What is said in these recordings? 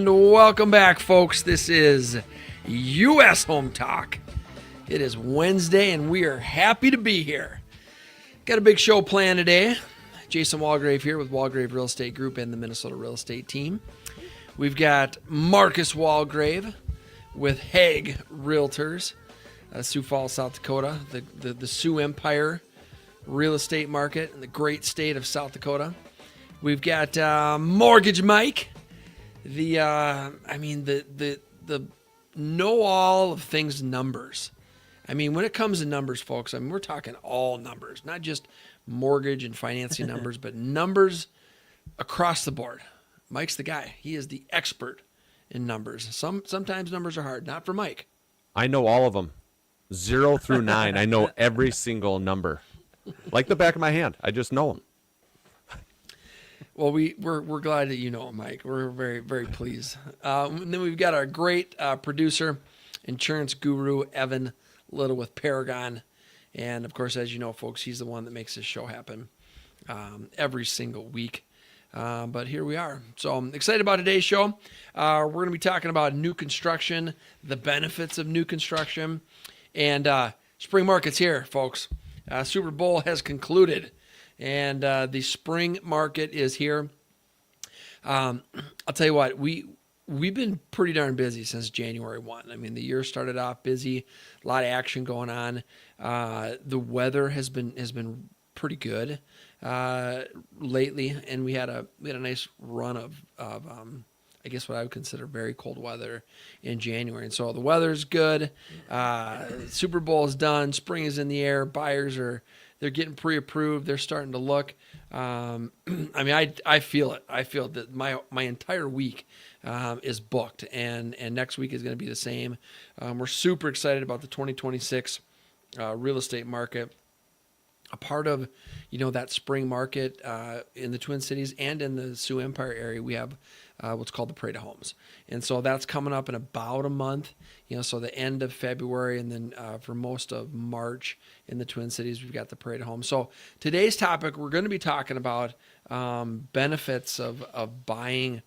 And welcome back, folks. This is U.S. Home Talk. It is Wednesday, and we are happy to be here. Got a big show planned today. Jason Walgrave here with Walgrave Real Estate Group and the Minnesota Real Estate Team. We've got Marcus Walgrave with Hague Realtors, Sioux Falls, South Dakota, the Sioux Empire real estate market in the great state of South Dakota. We've got Mortgage Mike, the know-all of things numbers. I mean, when it comes to numbers, folks, we're talking all numbers, not just mortgage and financing numbers, but numbers across the board. Mike's the guy. He is the expert in numbers. Sometimes numbers are hard, not for Mike. I know all of them. 0 through 9. I know every single number. Like the back of my hand. I just know them. Well, we're glad that you know him, Mike. We're very, very pleased. And then we've got our great producer, insurance guru, Evan Little with Paragon. And, of course, as you know, folks, he's the one that makes this show happen every single week. But here we are. So I'm excited about today's show. We're going to be talking about new construction, the benefits of new construction. And spring market's here, folks. Super Bowl has concluded. And the spring market is here. I'll tell you what, we've been pretty darn busy since January 1. I mean, the year started off busy, a lot of action going on. The weather has been pretty good lately, and we had a nice run of I guess what I would consider very cold weather in January. And so the weather's good. Super Bowl is done. Spring is in the air. Buyers they're getting pre-approved. They're starting to look. I feel it. I feel that my entire week is booked, and next week is going to be the same. We're super excited about the 2026 real estate market. A part of, that spring market in the Twin Cities and in the Sioux Empire area, we have what's called the Parade of Homes. And so that's coming up in about a month, so the end of February, and then for most of March in the Twin Cities, we've got the Parade of Homes. So today's topic, we're going to be talking about benefits of buying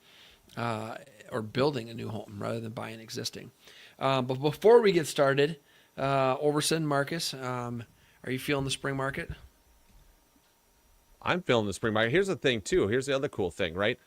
or building a new home rather than buying existing. But before we get started, Overson, Marcus, are you feeling the spring market? I'm feeling the spring market. Here's the thing, too. Here's the other cool thing, right?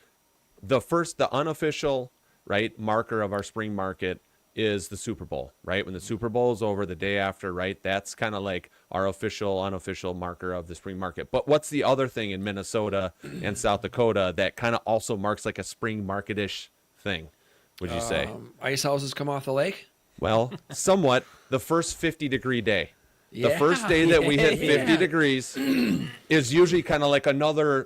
The unofficial, right, marker of our spring market is the Super Bowl, right? When the Super Bowl is over, the day after, right? That's kind of like our official, unofficial marker of the spring market. But what's the other thing in Minnesota and South Dakota that kind of also marks like a spring market-ish thing, would you say? Ice houses come off the lake? Well, somewhat. The first 50-degree day. The first day that we hit 50 degrees is usually kind of like another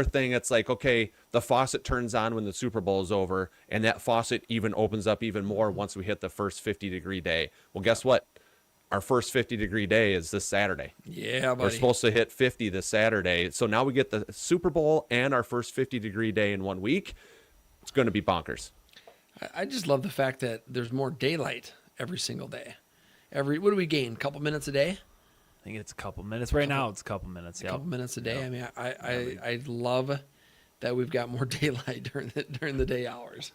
thing. It's like, okay, the faucet turns on when the Super Bowl is over, and that faucet even opens up even more once we hit the first 50-degree day. Well, guess what? Our first 50-degree day is this Saturday. Yeah, buddy. We're supposed to hit 50 this Saturday. So now we get the Super Bowl and our first 50-degree day in 1 week. It's going to be bonkers. I just love the fact that there's more daylight every single day. What do we gain? A couple minutes a day? I think it's a couple minutes. Right now it's a couple minutes. A couple minutes a day. Yep. I mean, I love that we've got more daylight during the day hours.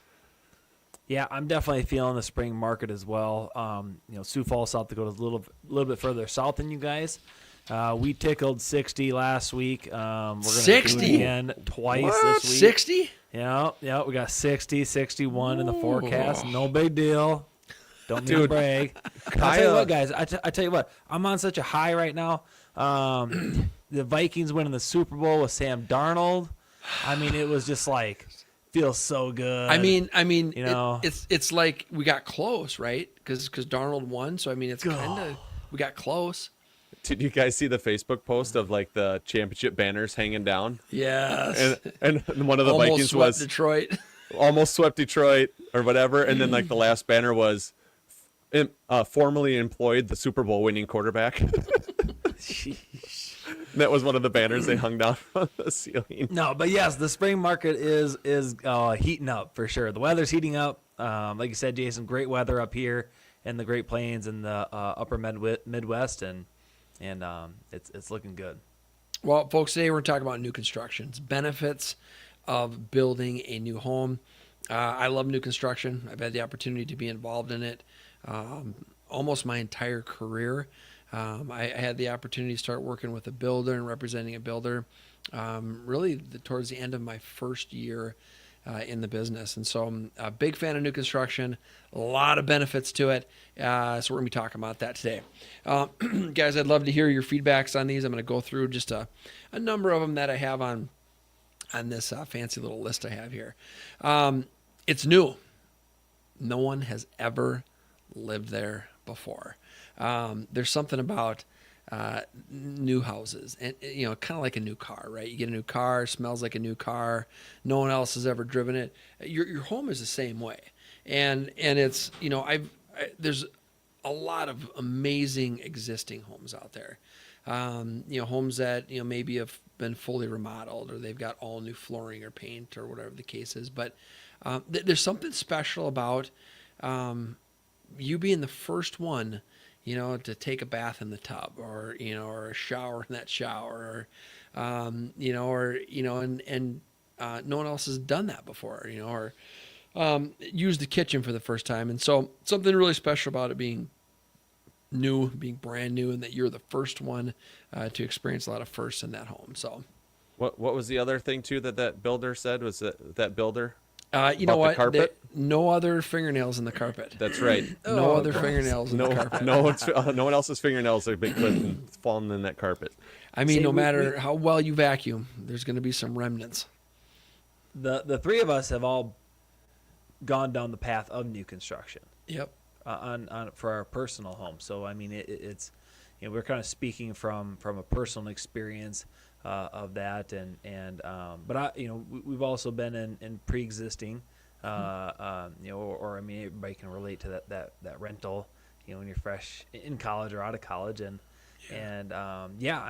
Yeah, I'm definitely feeling the spring market as well. Sioux Falls, South Dakota is a little bit further south than you guys. We tickled 60 last week. We're going to 60? do it again twice this week. 60? Yeah, we got 60, 61 in the forecast. No big deal. Don't need to brag. I tell you what, guys. I tell you what. I'm on such a high right now. The Vikings winning the Super Bowl with Sam Darnold. I mean, it was just like feels so good. I mean, it's like we got close, right? Because Darnold won. So I mean, it's kind of we got close. Did you guys see the Facebook post of like the championship banners hanging down? Yes. And one of the Vikings was Detroit. Almost swept Detroit or whatever, and then like the last banner was formerly employed the Super Bowl winning quarterback. That was one of the banners they hung down on the ceiling. No, but yes, the spring market is heating up for sure. The weather's heating up. Like you said, Jason, great weather up here in the Great Plains and the upper Midwest, and it's looking good. Well, folks, today we're talking about new constructions, benefits of building a new home. I love new construction. I've had the opportunity to be involved in it almost my entire career. I had the opportunity to start working with a builder and representing a builder really towards the end of my first year in the business. And so I'm a big fan of new construction, a lot of benefits to it. So we're going to be talking about that today. Guys, I'd love to hear your feedbacks on these. I'm going to go through just a number of them that I have on this fancy little list I have here. It's new. No one has ever lived there before. There's something about new houses, and kind of like a new car, right? You get a new car, smells like a new car. No one else has ever driven it. Your home is the same way, and it's there's a lot of amazing existing homes out there. Homes that maybe have been fully remodeled, or they've got all new flooring or paint or whatever the case is. But there's something special about you being the first one, to take a bath in the tub, or or a shower in that shower, and no one else has done that before, or used the kitchen for the first time. And so something really special about it being new, being brand new, and that you're the first one to experience a lot of firsts in that home. So What was the other thing too that builder said? Was that builder? You know what? Carpet? No other fingernails in the carpet. That's right. No other fingernails in the carpet. No one else's fingernails have been falling in that carpet. I mean, no matter how well you vacuum, there's going to be some remnants. The three of us have all gone down the path of new construction. Yep. On for our personal home. So I mean, it's we're kind of speaking from a personal experience of that, but we've also been in pre-existing, or I mean, everybody can relate to that rental, when you're fresh in college or out of college, I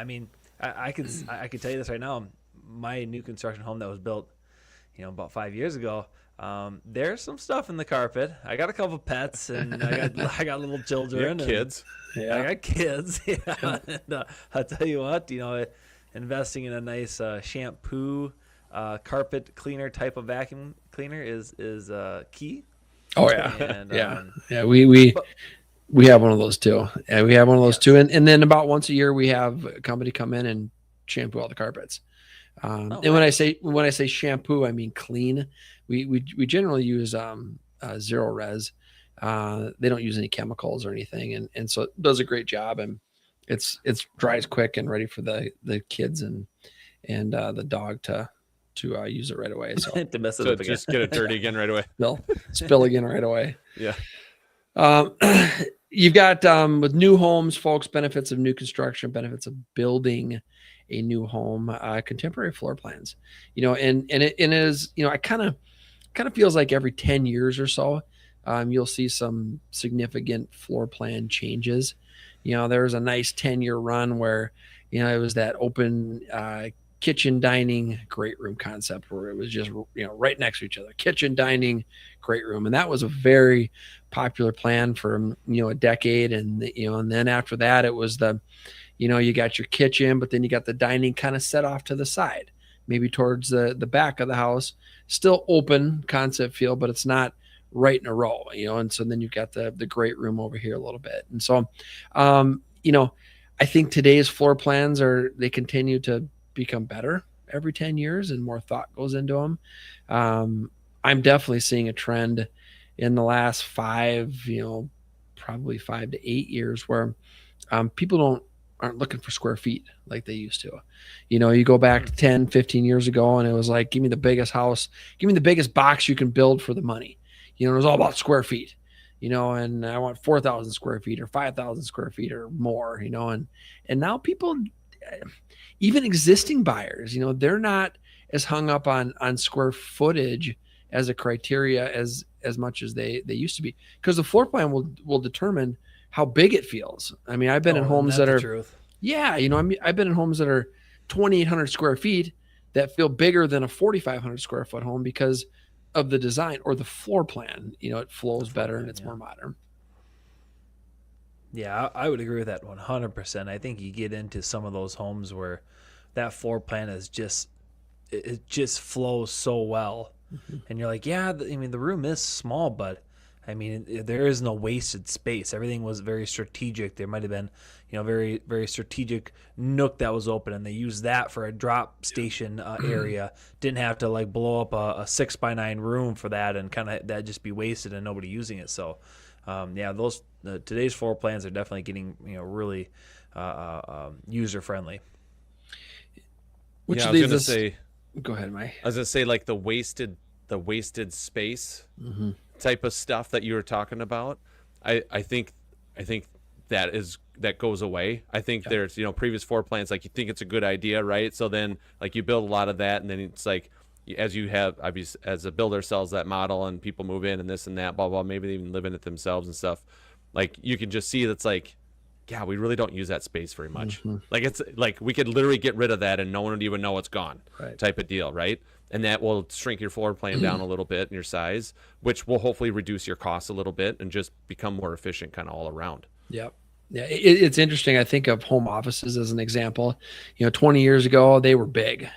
mean, I could tell you this right now, my new construction home that was built, about 5 years ago. There's some stuff in the carpet. I got a couple pets, and I got little children, kids. Yeah, I got kids. Yeah, and, I'll tell you what, investing in a nice shampoo, carpet cleaner type of vacuum cleaner is key. Oh yeah, and, yeah. We have one of those too. Yeah, we have one of those too. And then about once a year, we have a company come in and shampoo all the carpets. And when I say shampoo, I mean clean. We generally use zero res. They don't use any chemicals or anything, and so it does a great job, and it's dries quick and ready for the kids and the dog to use it right away. So to mess it So up again. just get it dirty again right away. spill again right away. Yeah. You've got with new homes, folks, benefits of new construction, benefits of building a new home, contemporary floor plans, and it is, I kind of feels like every 10 years or so, you'll see some significant floor plan changes. There was a nice 10-year run where, it was that open kitchen, dining, great room concept where it was just, right next to each other, kitchen, dining, great room. And that was a very popular plan for, a decade. And, and then after that, it was you got your kitchen, but then you got the dining kind of set off to the side, maybe towards the back of the house, still open concept feel, but it's not right in a row, and so then you've got the great room over here a little bit. And so, I think today's floor plans they continue to become better every 10 years and more thought goes into them. I'm definitely seeing a trend in the last probably 5 to 8 years where people aren't looking for square feet like they used to. You go back 10, 15 years ago and it was like, give me the biggest house, give me the biggest box you can build for the money. It was all about square feet, and I want 4,000 square feet or 5,000 square feet or more, and now people, even existing buyers, they're not as hung up on square footage as a criteria as much as they used to be, because the floor plan will determine how big it feels. I mean, I've been in homes that are, truth. Yeah. I've been in homes that are 2,800 square feet that feel bigger than a 4,500 square foot home because of the design or the floor plan. It flows better and it's more modern. Yeah, I would agree with that 100%. I think you get into some of those homes where that floor plan is just, it just flows so well. And you're like, yeah, I mean, the room is small, but I mean, there is no wasted space. Everything was very strategic. There might have been, very, very strategic nook that was open, and they used that for a drop station area. Didn't have to like blow up a 6x9 room for that, and kind of that just be wasted and nobody using it. So, those today's floor plans are definitely getting really user friendly. Which I was leads gonna us. say, Go ahead, Mike. I was gonna say like the wasted space type of stuff that you were talking about. I think that goes away. I think there's previous floor plans, like you think it's a good idea, right? So then like you build a lot of that, and then it's like as you have obviously as a builder sells that model and people move in and this and that blah blah, maybe they even live in it themselves and stuff, like you can just see that's like, yeah, we really don't use that space very much. Like it's like we could literally get rid of that and no one would even know it's gone, Right. type of deal, right? And that will shrink your floor plan down a little bit in your size, which will hopefully reduce your costs a little bit and just become more efficient kind of all around. Yep. Yeah, it's interesting. I think of home offices as an example. 20 years ago, they were big.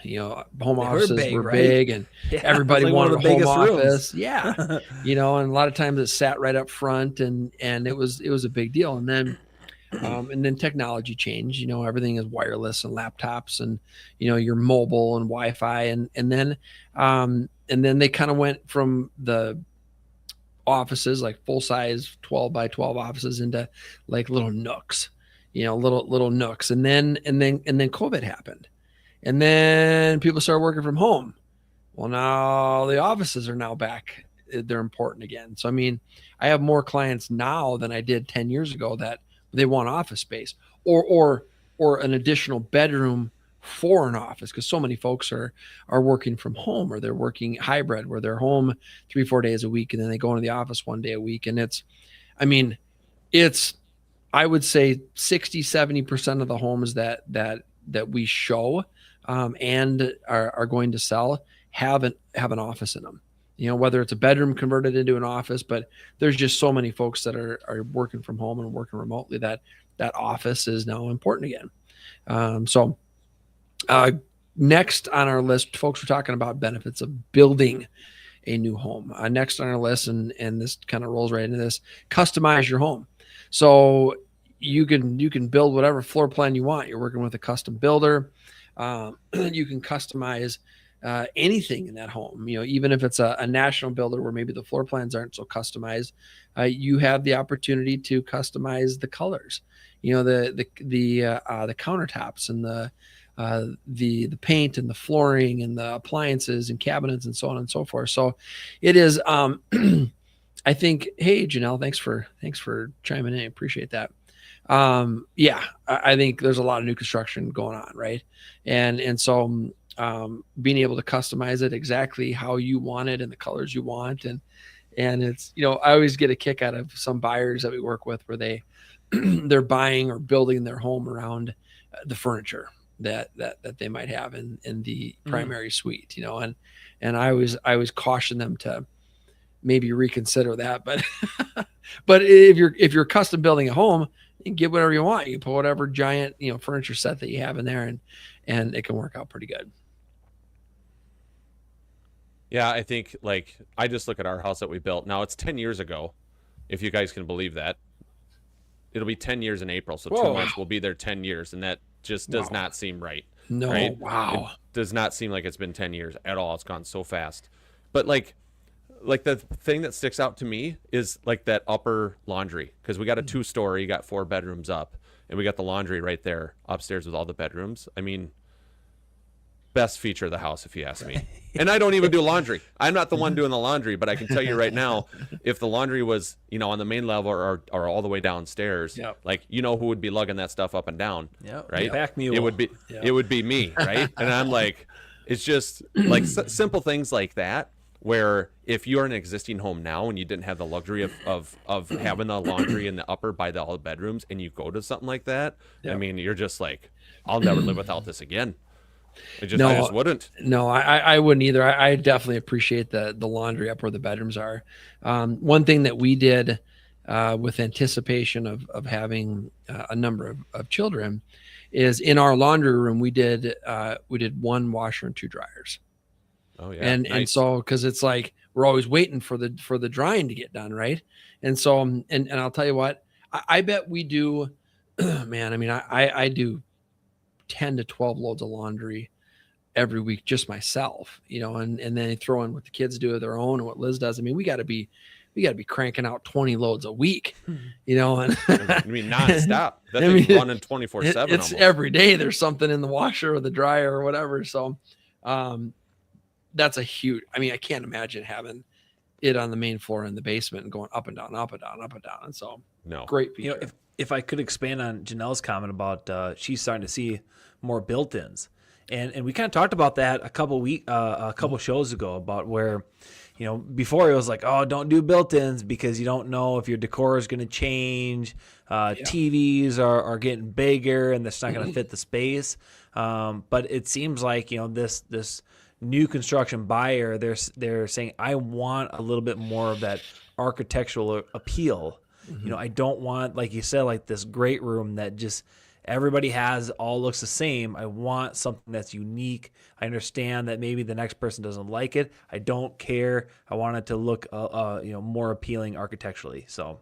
Home offices were right? big, and Yeah, everybody it was like one wanted of a the home biggest rooms. office. Yeah, and a lot of times it sat right up front, and it was a big deal. And then technology changed. Everything is wireless and laptops, and you're mobile and Wi-Fi, and then they kind of went from the offices, like full size 12 by 12 offices, into like little nooks, little nooks. And then COVID happened, and then people started working from home. Well, now the offices are now back. They're important again. So, I mean, I have more clients now than I did 10 years ago that they want office space or an additional bedroom for an office, because so many folks are working from home, or they're working hybrid where they're home 3-4 days a week and then they go into the office 1 day a week. And it's I would say 60-70% of the homes that we show and are going to sell have an office in them, whether it's a bedroom converted into an office. But there's just so many folks that are working from home and working remotely that office is now important again. Next on our list, folks, we're talking about benefits of building a new home. Next on our list, and this kind of rolls right into this: customize your home. So you can build whatever floor plan you want. You're working with a custom builder. You can customize anything in that home. Even if it's a national builder where maybe the floor plans aren't so customized, you have the opportunity to customize the colors. The countertops and the paint and the flooring and the appliances and cabinets and so on and so forth. So it is, I think, hey, Janelle, thanks for chiming in. I appreciate that. I think there's a lot of new construction going on, right? And so being able to customize it exactly how you want it and the colors you want. And it's, I always get a kick out of some buyers that we work with where they're buying or building their home around the furniture that they might have in the primary suite, and I always caution them to maybe reconsider that. But but if you're custom building a home, you can get whatever you want. You can put whatever giant furniture set that you have in there, and it can work out pretty good. Yeah, I think like I just look at our house that we built. Now it's 10 years ago, if you guys can believe that. It'll be 10 years in April, so 2 months will be there 10 years, and that just does not seem right. No, right? Wow. It does not seem like it's been 10 years at all. It's gone so fast. But like the thing that sticks out to me is like that upper laundry, because we got a 2-story, got 4 bedrooms up, and we got the laundry right there upstairs with all the bedrooms. I mean, best feature of the house, if you ask me. And I don't even do laundry. I'm not the one doing the laundry, but I can tell you right now, if the laundry was, on the main level or all the way downstairs, like, who would be lugging that stuff up and down, right? Back mule. It would be me, right? And I'm like, it's just like simple things like that, where if you're in an existing home now and you didn't have the luxury of having the laundry in the upper by all the bedrooms, and you go to something like that, I mean, you're just like, I'll never live without this again. I just wouldn't. No, I wouldn't either. I definitely appreciate the laundry up where the bedrooms are. One thing that we did with anticipation of having a number of children is in our laundry room, we did 1 washer and 2 dryers. Oh yeah. And Nice. so because it's like we're always waiting for the drying to get done, right? And so and I'll tell you what, I bet we do, man. I mean, I do 10 to 12 loads of laundry every week just myself, and then throw in what the kids do of their own and what Liz does. I mean, we got to be cranking out 20 loads a week, and I mean, nonstop. That I thing's mean, running 24/7. it's almost. every day there's something in the washer or the dryer or whatever. So that's a huge, I mean, I can't imagine having it on the main floor in the basement and going up and down, up and down, up and down. And so No. great feature. You know, if I could expand on Janelle's comment about she's starting to see more built-ins, and we kind of talked about that a couple shows ago about where, before it was like, oh, don't do built-ins because you don't know if your decor is going to change. TVs are getting bigger and that's not going to fit the space. But it seems like this new construction buyer, they're saying, I want a little bit more of that architectural appeal. I don't want, like you said, like this great room that just everybody has, all looks the same. I want something that's unique. I understand that maybe the next person doesn't like it. I don't care. I want it to look more appealing architecturally. So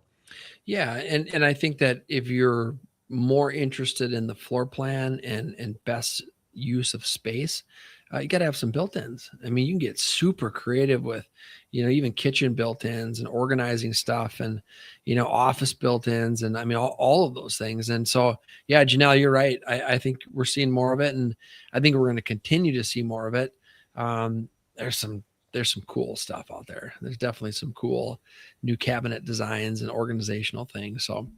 Yeah, and I think that if you're more interested in the floor plan and best use of space, you got to have some built-ins. I mean, you can get super creative with, even kitchen built-ins and organizing stuff and, office built-ins and I mean, all of those things. And so, yeah, Janelle, you're right. I think we're seeing more of it, and I think we're going to continue to see more of it. There's some cool stuff out there. There's definitely some cool new cabinet designs and organizational things. So,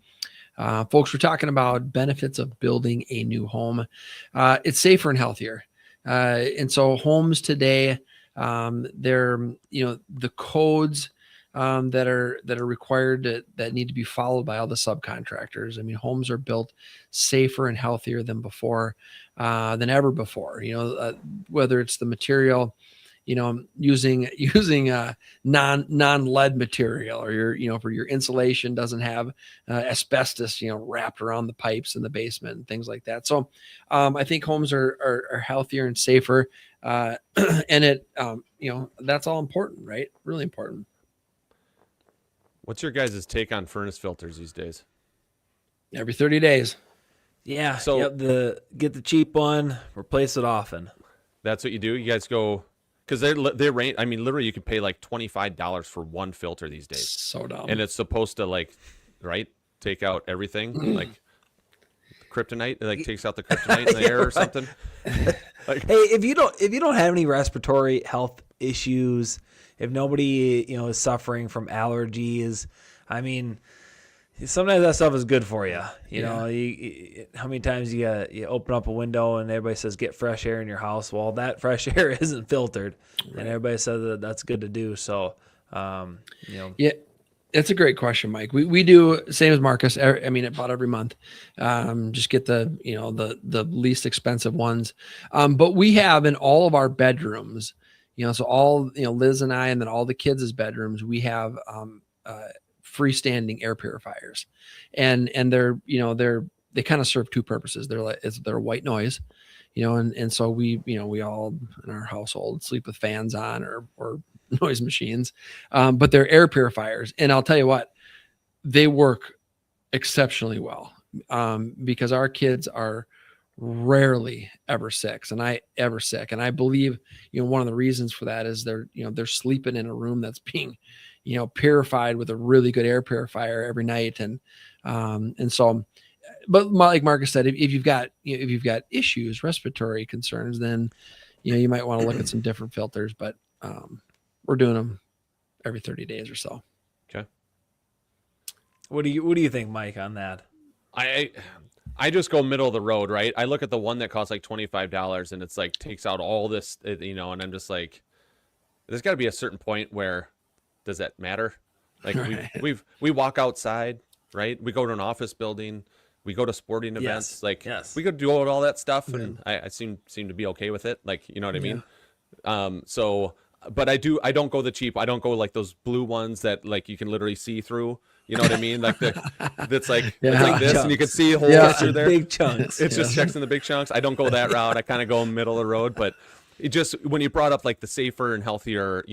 folks, we're talking about benefits of building a new home. It's safer and healthier. And so homes today, they're, the codes, that are required that need to be followed by all the subcontractors. I mean, homes are built safer and healthier than ever before, whether it's the material, using non-lead material, or for your insulation doesn't have asbestos, wrapped around the pipes in the basement and things like that. So I think homes are healthier and safer, and it, that's all important, right? Really important. What's your guys' take on furnace filters these days? Every 30 days. yeah, So- get the cheap one, replace it often. That's what you do? You guys go, because they range. I mean, literally, you could pay like $25 for one filter these days, So dumb. and it's supposed to take out everything, like kryptonite. It like takes out the kryptonite in the air or something. Like, Hey, if you don't have any respiratory health issues, if nobody is suffering from allergies, I mean, sometimes that stuff is good for you. How many times you open up a window and everybody says get fresh air in your house? Well, that fresh air isn't filtered, and everybody says that's good to do. So, Yeah, it's a great question, Mike. We do same as Marcus. I mean, about every month, just get the the least expensive ones. But we have in all of our bedrooms, so all Liz and I, and then all the kids' bedrooms, we have freestanding air purifiers, and they kind of serve two purposes. They're white noise, and so we all in our household sleep with fans on or noise machines, but they're air purifiers. And I'll tell you what, they work exceptionally well, because our kids are rarely ever sick. And I believe, one of the reasons for that is they're sleeping in a room that's being, purified with a really good air purifier every night. And so, but like Marcus said, if you've got issues, respiratory concerns, then, you might want to look at some different filters, but, we're doing them every 30 days or so. okay. what do you think, Mike, on that? I just go middle of the road, right? I look at the one that costs like $25 and it's like takes out all this, and I'm just like, there's got to be a certain point where does that matter? Like Right. we walk outside, right? We go to an office building, we go to sporting events, yes. we could do all that stuff, and I seem to be okay with it. Like, you know what I mean? So, but I don't go the cheap. I don't go like those blue ones that like you can literally see through. You know what I mean? Like that's like Yeah. it's like this, Chunks. and you can see holes Yeah. through there. Big chunks. It's just checks in the big chunks. I don't go that route. I kind of go middle of the road, but it just when you brought up like the safer and healthier,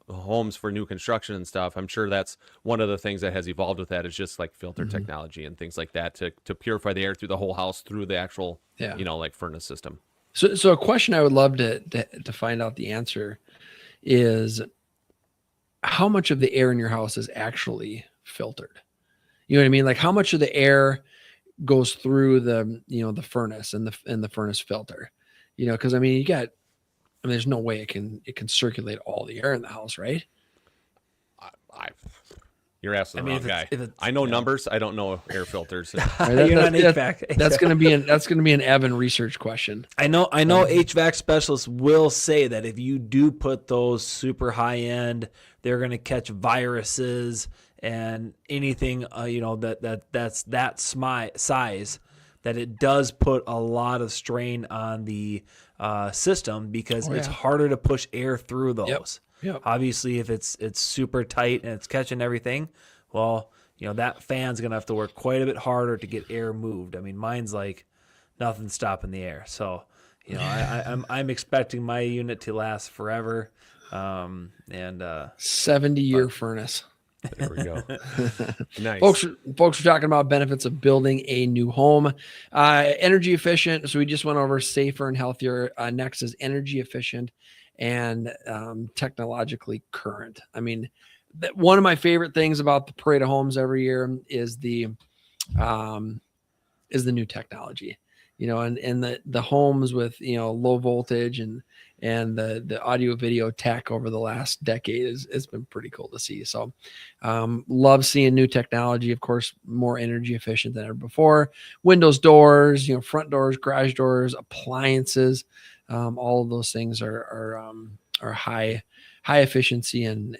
homes for new construction and stuff, I'm sure that's one of the things that has evolved with that is just like filter technology and things like that to purify the air through the whole house through the actual, Yeah. like furnace system. So a question I would love to find out the answer is how much of the air in your house is actually filtered? You know what I mean? Like how much of the air goes through the furnace and the furnace filter, cause I mean, there's no way it can circulate all the air in the house, right? You're asking the wrong guy. I know numbers. I don't know air filters. Right, You're not HVAC. That's going to be an Evan research question. I know HVAC specialists will say that if you do put those super high end, they're going to catch viruses and anything, that's that size, that it does put a lot of strain on the system because it's harder to push air through those. Yep. Obviously, if it's super tight and it's catching everything, well, that fan's gonna have to work quite a bit harder to get air moved. I mean, mine's like nothing stopping the air. So, I'm expecting my unit to last forever. 70-year furnace. There we go. Nice. Folks are talking about benefits of building a new home. Energy efficient. So we just went over safer and healthier. Next is energy efficient and technologically current. I mean, one of my favorite things about the Parade of Homes every year is the new technology, and the homes with, low voltage and the audio video tech over the last decade has been pretty cool to see. So love seeing new technology, of course, more energy efficient than ever before. Windows, doors, front doors, garage doors, appliances, all of those things are high efficiency and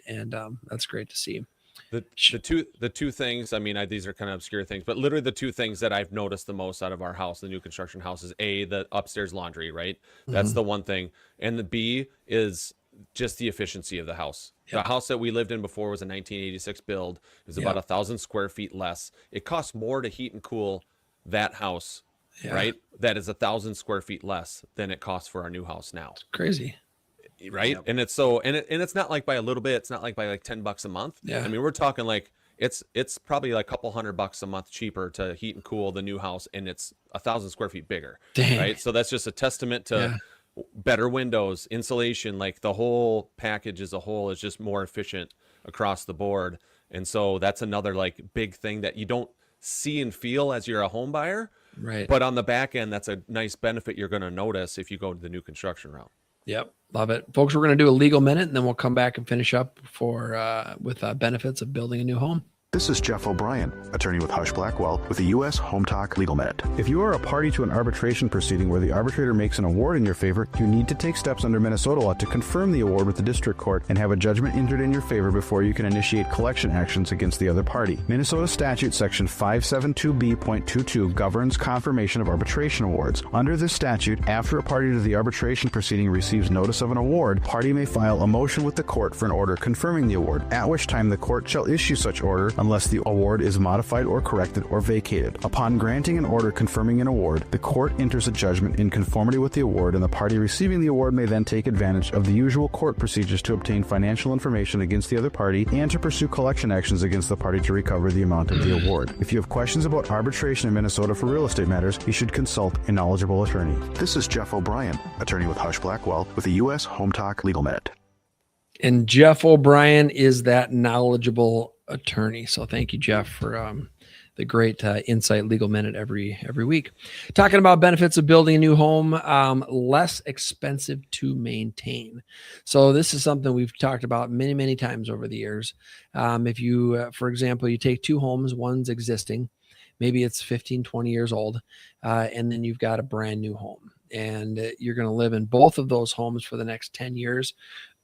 that's great to see. The two things, I mean, these are kind of obscure things, but literally the two things that I've noticed the most out of our house, the new construction house, is the upstairs laundry, right? That's the one thing. And the B is just the efficiency of the house. Yep. The house that we lived in before was a 1986 build. It was about 1,000 square feet less. It costs more to heat and cool that house, right? That is 1,000 square feet less than it costs for our new house now. It's crazy. Right. Yep. And it's so, and it's not like by a little bit, it's not like by like $10 a month. Yeah. I mean, we're talking like, it's probably like a couple $100 a month cheaper to heat and cool the new house. And it's 1,000 square feet bigger. Dang. Right. So that's just a testament to better windows, insulation, like the whole package as a whole is just more efficient across the board. And so that's another like big thing that you don't see and feel as you're a home buyer. Right. But on the back end, that's a nice benefit you're going to notice if you go to the new construction route. Yep. Love it. Folks, we're going to do a legal minute and then we'll come back and finish up with benefits of building a new home. This is Jeff O'Brien, attorney with Hush Blackwell with the U.S. Home Talk Legal Minute. If you are a party to an arbitration proceeding where the arbitrator makes an award in your favor, you need to take steps under Minnesota law to confirm the award with the district court and have a judgment entered in your favor before you can initiate collection actions against the other party. Minnesota statute section 572B.22 governs confirmation of arbitration awards. Under this statute, after a party to the arbitration proceeding receives notice of an award, party may file a motion with the court for an order confirming the award, at which time the court shall issue such order unless the award is modified or corrected or vacated. Upon granting an order confirming an award, the court enters a judgment in conformity with the award, and the party receiving the award may then take advantage of the usual court procedures to obtain financial information against the other party and to pursue collection actions against the party to recover the amount of the award. If you have questions about arbitration in Minnesota for real estate matters, you should consult a knowledgeable attorney. This is Jeff O'Brien, attorney with Hush Blackwell with the U.S. Home Talk Legal Minute. And Jeff O'Brien is that knowledgeable attorney. So thank you, Jeff, for the great insight legal minute every week. Talking about benefits of building a new home, less expensive to maintain. So this is something we've talked about many, many times over the years. If you, for example, you take two homes, one's existing, maybe it's 15, 20 years old, and then you've got a brand new home. And you're going to live in both of those homes for the next 10 years.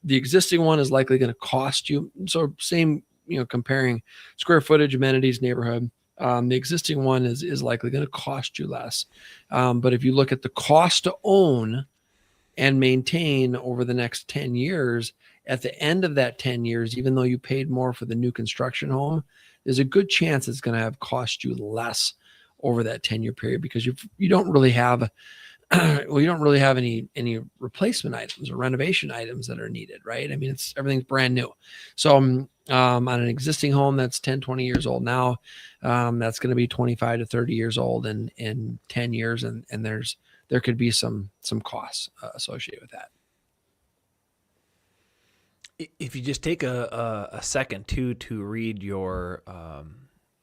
The existing one is likely going to cost you. So same, comparing square footage, amenities, neighborhood, the existing one is likely going to cost you less. But if you look at the cost to own and maintain over the next 10 years, at the end of that 10 years, even though you paid more for the new construction home, there's a good chance it's going to have cost you less over that 10-year period because you don't really have well, you don't really have any replacement items or renovation items that are needed, right? I mean, everything's brand new. So on an existing home that's 10, 20 years old now, that's going to be 25 to 30 years old in 10 years. And there could be some costs associated with that. If you just take a second to read your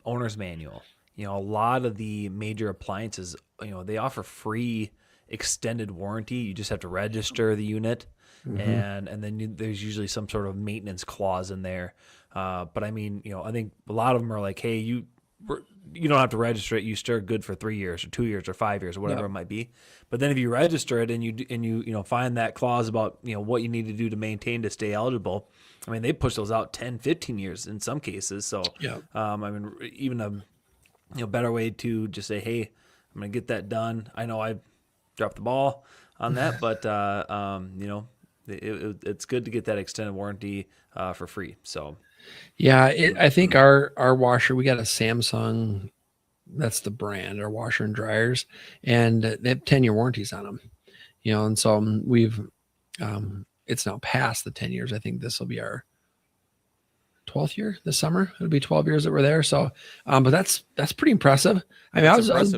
owner's manual, a lot of the major appliances, they offer free extended warranty. You just have to register the unit, and then there's usually some sort of maintenance clause in there. But I mean, I think a lot of them are like, hey, you don't have to register it. You still good for 3 years or 2 years or 5 years or whatever it might be. But then if you register it and you find that clause about what you need to do to maintain to stay eligible, I mean, they push those out 10, 15 years in some cases. So I mean, even a better way to just say, hey, I'm gonna get that done. I know I dropped the ball on that, but it's good to get that extended warranty for free. So. Yeah, I think our washer, we got a Samsung, that's the brand, our washer and dryers, and they have 10-year warranties on them, and so we've, it's now past the 10 years. I think this will be our 12th year this summer. It'll be 12 years that we're there. So, but that's pretty impressive. I mean, I was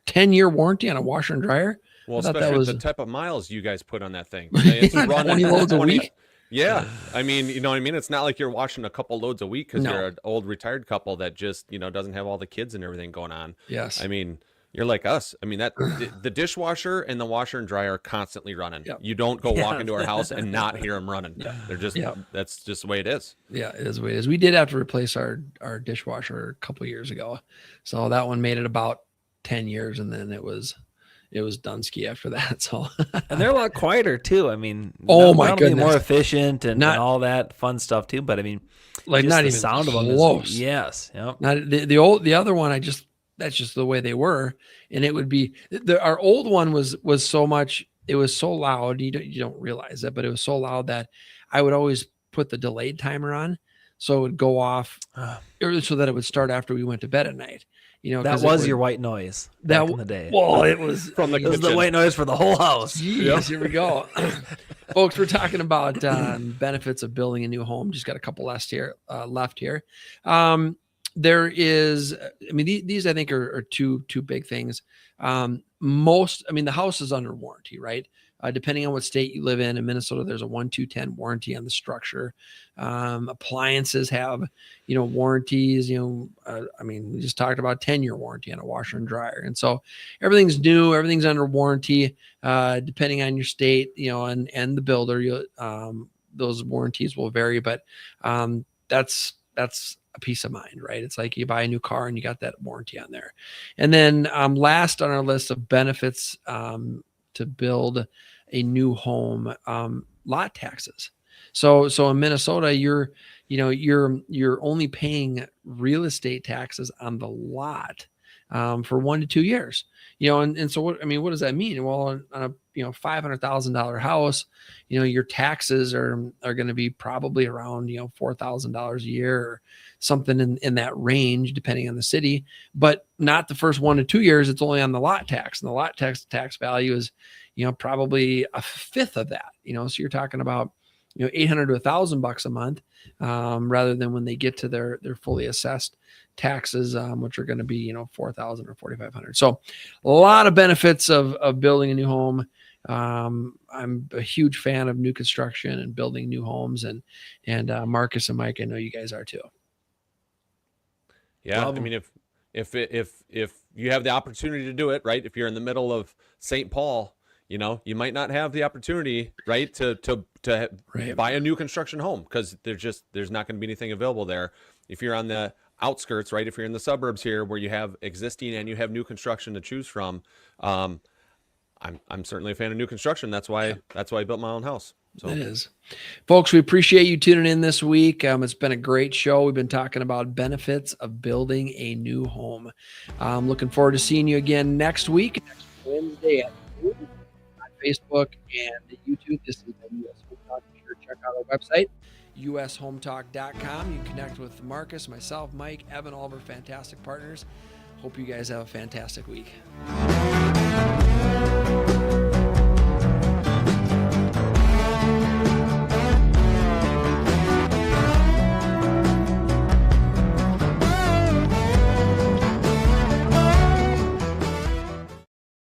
10-year warranty on a washer and dryer. Well, especially with the type of miles you guys put on that thing. It's running 20 loads a week. Yeah. I mean, you know what I mean? It's not like you're washing a couple loads a week because you're an old retired couple that just, doesn't have all the kids and everything going on. Yes. I mean, you're like us. I mean, that the dishwasher and the washer and dryer are constantly running. Yep. You don't go walk into our house and not hear them running. Yeah. They're just, that's just the way it is. Yeah, it is the way it is. We did have to replace our dishwasher a couple years ago. So that one made it about 10 years, and then it was Dunsky after that. So, and they're a lot quieter too. I mean, my goodness, more efficient and all that fun stuff too. But I mean, like not the even sound close. of them is, yes, yep. Not the other one. That's just the way they were, and it would be our old one was so much. It was so loud. You don't realize that, but it was so loud that I would always put the delayed timer on, so it would go off, so that it would start after we went to bed at night. That was your white noise back in the day. Well, it was from the kitchen. It was the white noise for the whole house. Jeez, Here we go. Folks, we're talking about benefits of building a new home. Just got a couple left here. There is, I mean, these I think are two big things. The house is under warranty, right? Depending on what state you live in Minnesota, there's a 1-2-10 warranty on the structure. Appliances have, warranties, we just talked about 10-year warranty on a washer and dryer. And so everything's new, everything's under warranty, depending on your state, and the builder, those warranties will vary, but that's a peace of mind, right? It's like you buy a new car and you got that warranty on there. And then last on our list of benefits to build a new home, lot taxes. So in Minnesota, you're only paying real estate taxes on the lot for 1 to 2 years. And so what does that mean? Well, on a $500,000 house, your taxes are going to be probably around $4,000 a year or something in that range, depending on the city, but not the first 1 to 2 years. It's only on the lot tax, and the lot tax value is probably a fifth of that. So you're talking about $800 to $1,000 a month, rather than when they get to their fully assessed taxes, which are going to be $4,000 or $4,500. So a lot of benefits of building a new home. I'm a huge fan of new construction and building new homes, and Marcus and Mike, I know you guys are too. Yeah, I mean, if you have the opportunity to do it, right? If you're in the middle of St. Paul, you might not have the opportunity, right, to buy a new construction home because there's not going to be anything available there. If you're on the outskirts, right, if you're in the suburbs here where you have existing and you have new construction to choose from, I'm certainly a fan of new construction. That's why I built my own house. So it is. Folks, we appreciate you tuning in this week. It's been a great show. We've been talking about benefits of building a new home. I'm looking forward to seeing you again next week, next Wednesday at noon on Facebook and YouTube. This is the U.S. Home Talk. Be sure to check out our website, ushometalk.com. You can connect with Marcus, myself, Mike, Evan, all of our fantastic partners. Hope you guys have a fantastic week.